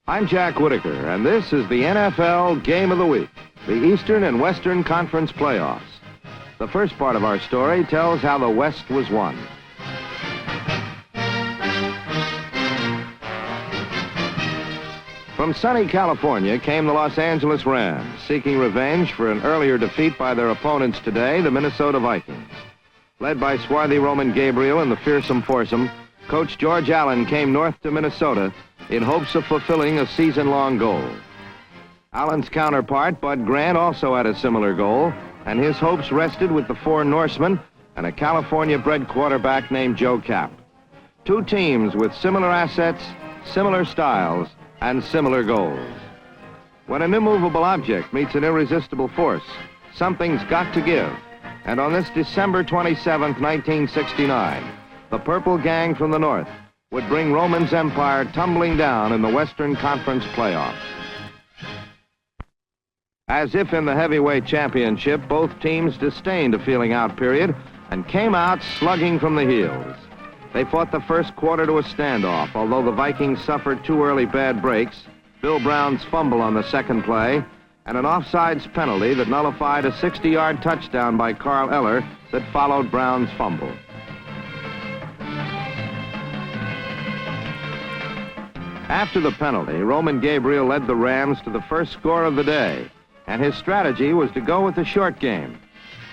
I'm Jack Whitaker, and this is the NFL Game of the Week, the Eastern and Western Conference playoffs. The first part of our story tells how the West was won. From sunny California came the Los Angeles Rams, seeking revenge for an earlier defeat by their opponents today, the Minnesota Vikings. Led by swarthy Roman Gabriel and the fearsome foursome, Coach George Allen came north to Minnesota in hopes of fulfilling a season-long goal. Allen's counterpart, Bud Grant, also had a similar goal, and his hopes rested with the four Norsemen and a California-bred quarterback named Joe Kapp. Two teams with similar assets, similar styles, and similar goals. When an immovable object meets an irresistible force, something's got to give. And on this December 27th, 1969, the Purple Gang from the North would bring Roman's empire tumbling down in the Western Conference playoffs. As if in the heavyweight championship, both teams disdained a feeling-out period and came out slugging from the heels. They fought the first quarter to a standoff, although the Vikings suffered two early bad breaks, Bill Brown's fumble on the second play, and an offsides penalty that nullified a 60-yard touchdown by Carl Eller that followed Brown's fumble. After the penalty, Roman Gabriel led the Rams to the first score of the day, and his strategy was to go with the short game.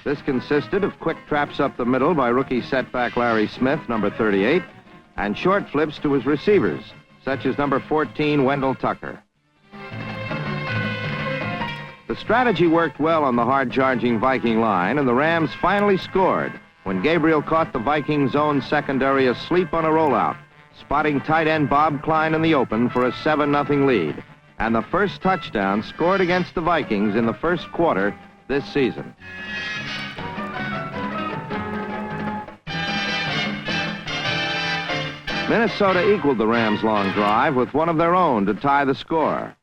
This consisted of quick traps up the middle by rookie setback Larry Smith, number 38, and short flips to his receivers, such as number 14, Wendell Tucker. The strategy worked well on the hard-charging Viking line, and the Rams finally scored when Gabriel caught the Vikings' own secondary asleep on a rollout, spotting tight end Bob Klein in the open for a 7-0 lead, and the first touchdown scored against the Vikings in the first quarter this season. Minnesota equaled the Rams' long drive with one of their own to tie the score.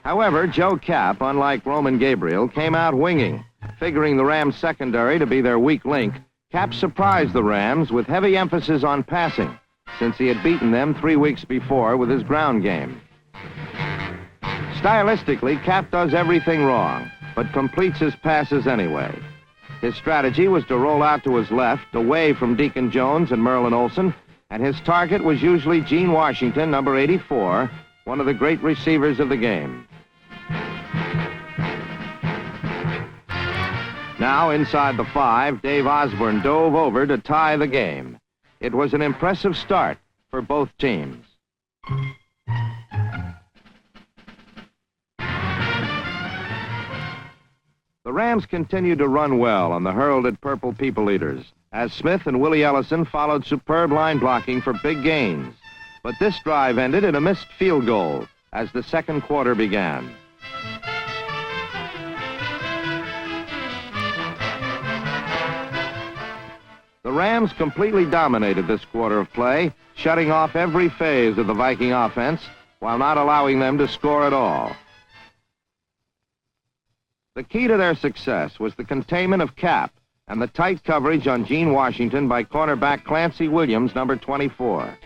However, Joe Kapp, unlike Roman Gabriel, came out winging. Figuring the Rams' secondary to be their weak link, Kapp surprised the Rams with heavy emphasis on passing, since he had beaten them 3 weeks before with his ground game. Stylistically, Kapp does everything wrong, but completes his passes anyway. His strategy was to roll out to his left, away from Deacon Jones and Merlin Olsen, and his target was usually Gene Washington, number 84, one of the great receivers of the game. Now, inside the 5, Dave Osborne dove over to tie the game. It was an impressive start for both teams. The Rams continued to run well on the heralded Purple People Eaters, as Smith and Willie Ellison followed superb line blocking for big gains. But this drive ended in a missed field goal as the second quarter began. The Rams completely dominated this quarter of play, shutting off every phase of the Viking offense while not allowing them to score at all. The key to their success was the containment of Kapp and the tight coverage on Gene Washington by cornerback Clancy Williams, number 24.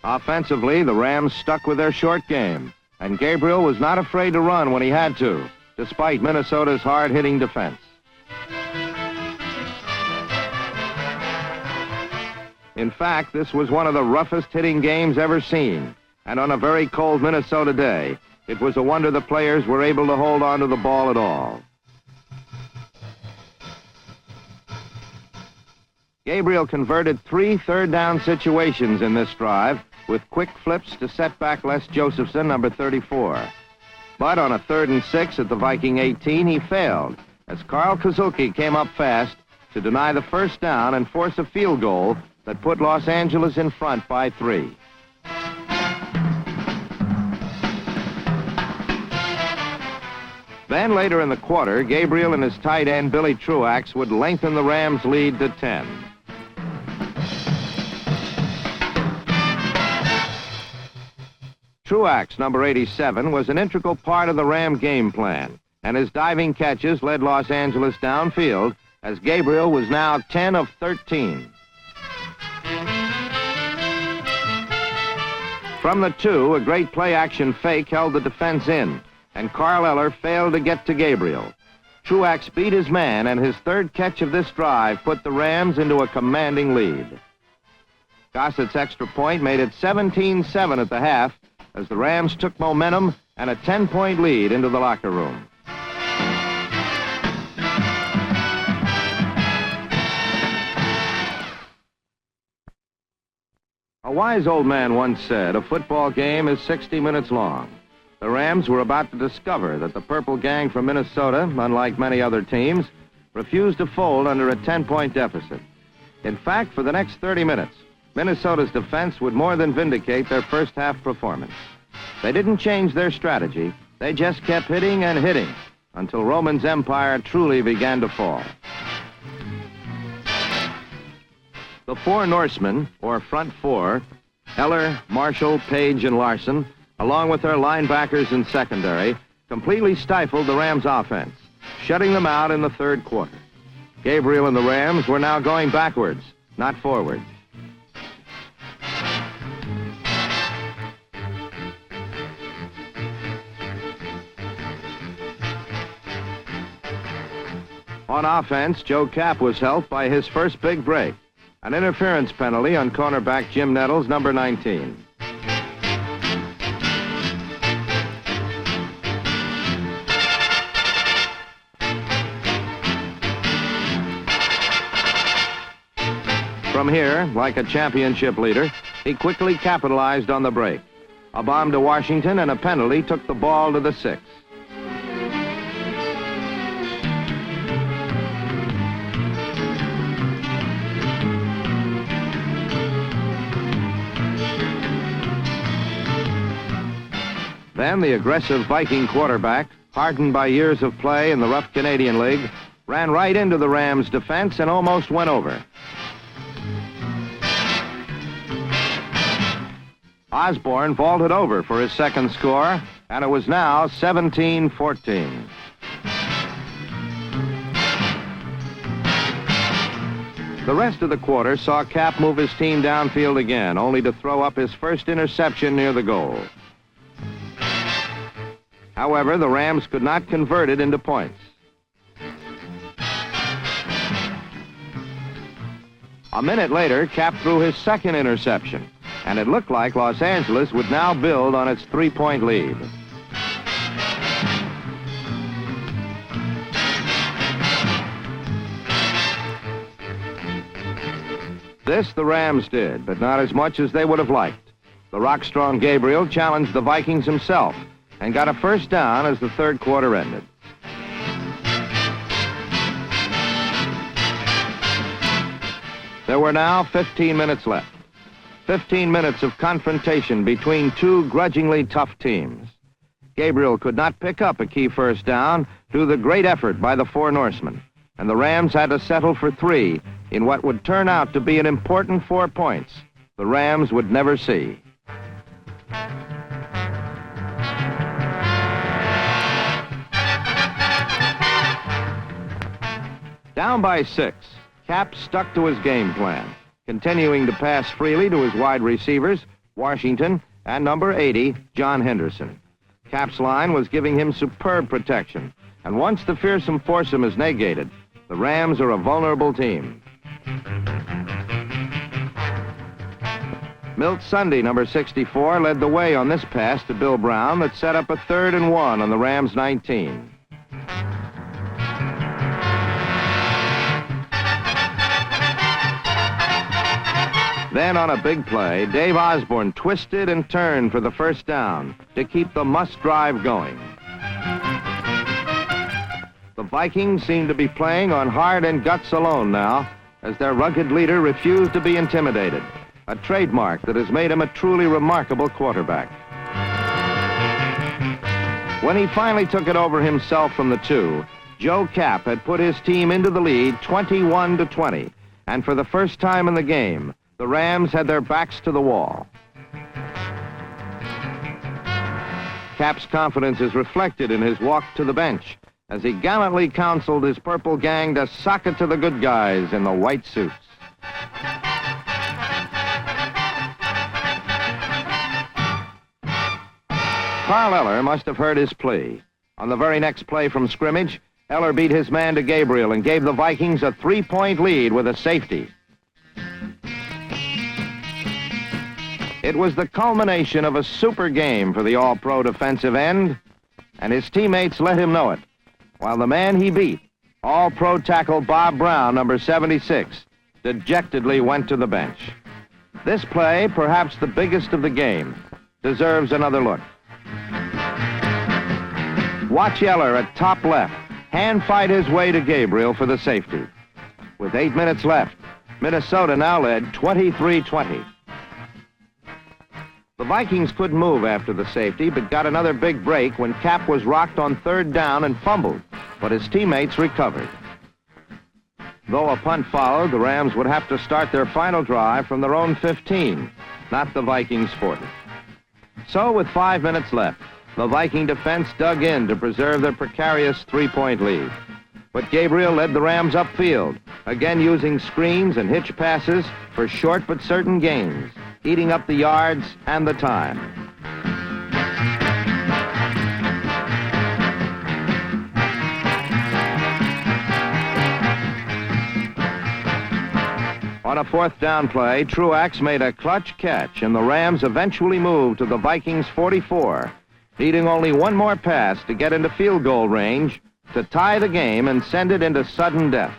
Offensively, the Rams stuck with their short game, and Gabriel was not afraid to run when he had to, despite Minnesota's hard-hitting defense. In fact, this was one of the roughest hitting games ever seen, and on a very cold Minnesota day, it was a wonder the players were able to hold on to the ball at all. Gabriel converted 3 third-down situations in this drive with quick flips to setback Les Josephson, number 34. But on a 3rd and 6 at the Viking 18, he failed, as Carl Kozulski came up fast to deny the first down and force a field goal that put Los Angeles in front by 3. Then later in the quarter, Gabriel and his tight end Billy Truax would lengthen the Rams' lead to 10. Truax, number 87, was an integral part of the Ram game plan, and his diving catches led Los Angeles downfield as Gabriel was now 10 of 13. From the 2, a great play-action fake held the defense in, and Carl Eller failed to get to Gabriel. Truax beat his man, and his third catch of this drive put the Rams into a commanding lead. Gossett's extra point made it 17-7 at the half as the Rams took momentum and a 10-point lead into the locker room. A wise old man once said, a football game is 60 minutes long. The Rams were about to discover that the Purple Gang from Minnesota, unlike many other teams, refused to fold under a 10-point deficit. In fact, for the next 30 minutes, Minnesota's defense would more than vindicate their first-half performance. They didn't change their strategy. They just kept hitting and hitting until Roman's empire truly began to fall. The 4 Norsemen, or front 4, Eller, Marshall, Page, and Larson, along with their linebackers in secondary, completely stifled the Rams' offense, shutting them out in the third quarter. Gabriel and the Rams were now going backwards, not forward. On offense, Joe Kapp was helped by his first big break, an interference penalty on cornerback Jim Nettles, number 19. From here, like a championship leader, he quickly capitalized on the break. A bomb to Washington and a penalty took the ball to the 6. Then the aggressive Viking quarterback, hardened by years of play in the rough Canadian League, ran right into the Rams' defense and almost went over. Osborne vaulted over for his second score, and it was now 17-14. The rest of the quarter saw Kapp move his team downfield again, only to throw up his first interception near the goal. However, the Rams could not convert it into points. A minute later, Kapp threw his second interception, and it looked like Los Angeles would now build on its 3-point lead. This the Rams did, but not as much as they would have liked. The rock-strong Gabriel challenged the Vikings himself and got a first down as the third quarter ended. There were now 15 minutes left. 15 minutes of confrontation between two grudgingly tough teams. Gabriel could not pick up a key first down due to the great effort by the 4 Norsemen, and the Rams had to settle for 3 in what would turn out to be an important 4 points the Rams would never see. Down by 6, Kapp stuck to his game plan, continuing to pass freely to his wide receivers, Washington, and number 80, John Henderson. Kapp's line was giving him superb protection, and once the fearsome foursome is negated, the Rams are a vulnerable team. Milt Sunday, number 64, led the way on this pass to Bill Brown that set up a 3rd and 1 on the Rams' 19. Then on a big play, Dave Osborne twisted and turned for the first down to keep the must-drive going. The Vikings seemed to be playing on heart and guts alone now, as their rugged leader refused to be intimidated, a trademark that has made him a truly remarkable quarterback. When he finally took it over himself from the 2, Joe Kapp had put his team into the lead 21-20, and for the first time in the game, the Rams had their backs to the wall. Kapp's confidence is reflected in his walk to the bench as he gallantly counseled his purple gang to sock it to the good guys in the white suits. Carl Eller must have heard his plea. On the very next play from scrimmage, Eller beat his man to Gabriel and gave the Vikings a 3-point lead with a safety. It was the culmination of a super game for the all-pro defensive end, and his teammates let him know it, while the man he beat, all-pro tackle Bob Brown, number 76, dejectedly went to the bench. This play, perhaps the biggest of the game, deserves another look. Watch Eller at top left hand fight his way to Gabriel for the safety. With 8 minutes left, Minnesota now led 23-20. The Vikings couldn't move after the safety, but got another big break when Kapp was rocked on 3rd down and fumbled, but his teammates recovered. Though a punt followed, the Rams would have to start their final drive from their own 15, not the Vikings' 40. So with 5 minutes left, the Viking defense dug in to preserve their precarious 3-point lead. But Gabriel led the Rams upfield, again using screens and hitch passes for short but certain gains, eating up the yards and the time. On a 4th down play, Truax made a clutch catch, and the Rams eventually moved to the Vikings' 44, needing only one more pass to get into field goal range to tie the game and send it into sudden death.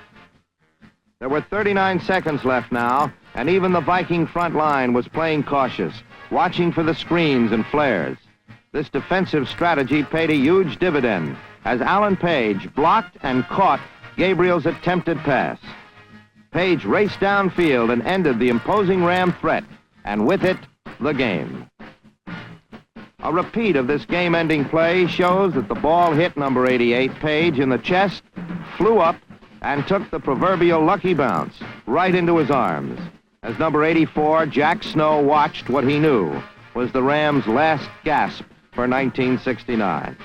There were 39 seconds left now, and even the Viking front line was playing cautious, watching for the screens and flares. This defensive strategy paid a huge dividend as Alan Page blocked and caught Gabriel's attempted pass. Page raced downfield and ended the imposing Ram threat, and with it, the game. A repeat of this game-ending play shows that the ball hit number 88, Page, in the chest, flew up, and took the proverbial lucky bounce right into his arms, as number 84, Jack Snow, watched what he knew was the Rams' last gasp for 1969.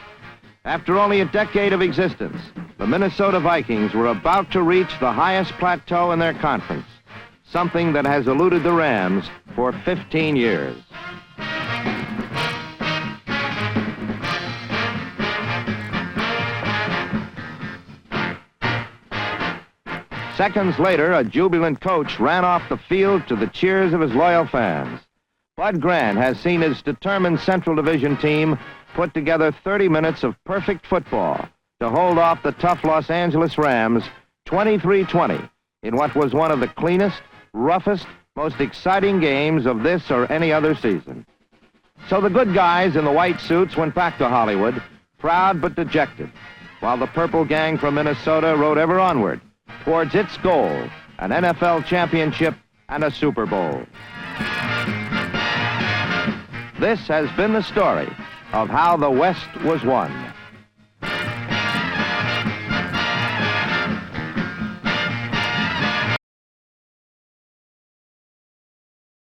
After only a decade of existence, the Minnesota Vikings were about to reach the highest plateau in their conference, something that has eluded the Rams for 15 years. Seconds later, a jubilant coach ran off the field to the cheers of his loyal fans. Bud Grant has seen his determined Central Division team put together 30 minutes of perfect football to hold off the tough Los Angeles Rams 23-20 in what was one of the cleanest, roughest, most exciting games of this or any other season. So the good guys in the white suits went back to Hollywood, proud but dejected, while the purple gang from Minnesota rode ever onward towards its goal, an NFL championship and a Super Bowl. This has been the story of how the West was won.